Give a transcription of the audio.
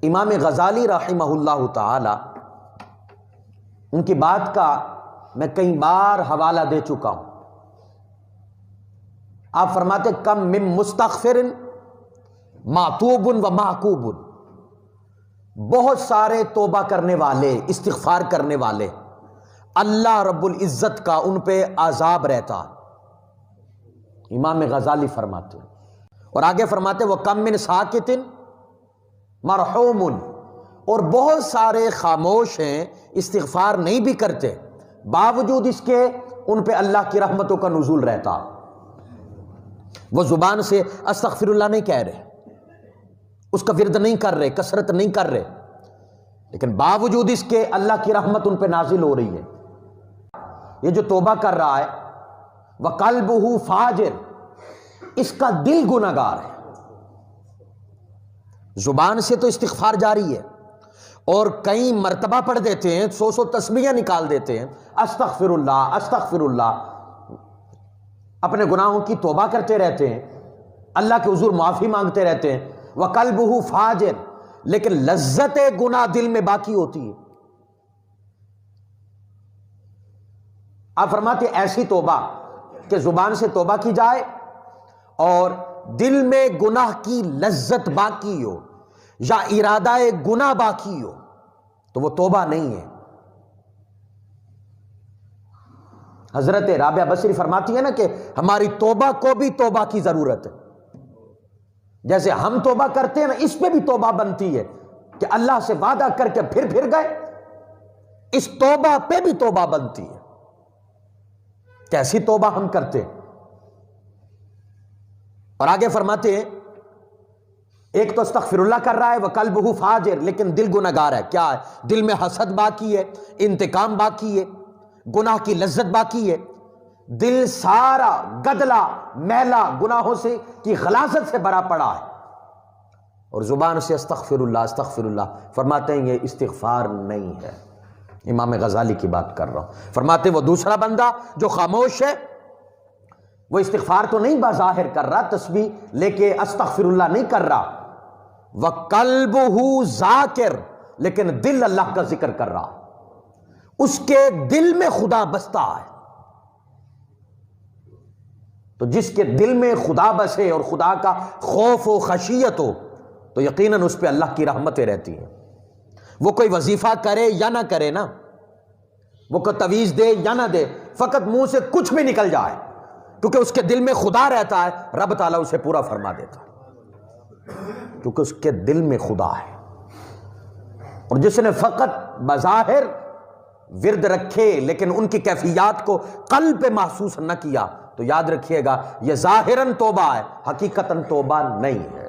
امام غزالی رحمہ اللہ تعالی، ان کی بات کا میں کئی بار حوالہ دے چکا ہوں۔ آپ فرماتے کم من مستغفر معتوب و معقوب، بہت سارے توبہ کرنے والے، استغفار کرنے والے، اللہ رب العزت کا ان پہ عذاب رہتا۔ امام غزالی فرماتے ہیں، اور آگے فرماتے وہ کم من ساکت مرحوم، اور بہت سارے خاموش ہیں، استغفار نہیں بھی کرتے، باوجود اس کے ان پہ اللہ کی رحمتوں کا نزول رہتا۔ وہ زبان سے استغفر اللہ نہیں کہہ رہے، اس کا ورد نہیں کر رہے، کثرت نہیں کر رہے، لیکن باوجود اس کے اللہ کی رحمت ان پہ نازل ہو رہی ہے۔ یہ جو توبہ کر رہا ہے وَقَلْبُهُ فَاجِرٌ، اس کا دل گناہگار ہے۔ زبان سے تو استغفار جاری ہے، اور کئی مرتبہ پڑھ دیتے ہیں، 100 تسبیحیں نکال دیتے ہیں، استغفر اللہ استغفر اللہ، اپنے گناہوں کی توبہ کرتے رہتے ہیں، اللہ کے حضور معافی مانگتے رہتے ہیں، وَقَلْبُهُ فَاجِرٌ، لیکن لذت گناہ دل میں باقی ہوتی ہے۔ آپ فرماتے ایسی توبہ کہ زبان سے توبہ کی جائے اور دل میں گناہ کی لذت باقی ہو یا ارادہ گناہ باقی ہو تو وہ توبہ نہیں ہے۔ حضرت رابعہ بصری فرماتی ہے نا کہ ہماری توبہ کو بھی توبہ کی ضرورت ہے، جیسے ہم توبہ کرتے ہیں نا، اس پہ بھی توبہ بنتی ہے کہ اللہ سے وعدہ کر کے پھر گئے، اس توبہ پہ بھی توبہ بنتی ہے۔ کیسی توبہ ہم کرتے ہیں؟ اور آگے فرماتے ہیں ایک تو استغفر اللہ کر رہا ہے وَقَلْبُهُ فَاجِرٌ، لیکن دل گناہگار ہے۔ کیا ہے؟ دل میں حسد باقی ہے، انتقام باقی ہے، گناہ کی لذت باقی ہے، دل سارا گدلا میلا گناہوں سے کی غلاظت سے بھرا پڑا ہے، اور زبان سے استغفر اللہ فرماتے ہیں یہ استغفار نہیں ہے۔ امام غزالی کی بات کر رہا ہوں، فرماتے وہ دوسرا بندہ جو خاموش ہے، وہ استغفار تو نہیں بظاہر کر رہا، تسبیح لے کے استغفر اللہ نہیں کر رہا، وَقَلْبُهُ ذَاکر، لیکن دل اللہ کا ذکر کر رہا، اس کے دل میں خدا بستا ہے۔ تو جس کے دل میں خدا بسے اور خدا کا خوف و خشیت ہو تو یقیناً اس پہ اللہ کی رحمتیں رہتی ہیں۔ وہ کوئی وظیفہ کرے یا نہ کرے نا، وہ کوئی تویز دے یا نہ دے، فقط منہ سے کچھ بھی نکل جائے، کیونکہ اس کے دل میں خدا رہتا ہے، رب تعالیٰ اسے پورا فرما دیتا ہے، کیونکہ اس کے دل میں خدا ہے۔ اور جس نے فقط بظاہر ورد رکھے لیکن ان کی کیفیات کو قلب پہ محسوس نہ کیا تو یاد رکھیے گا یہ ظاہراً توبہ ہے، حقیقتاً توبہ نہیں ہے۔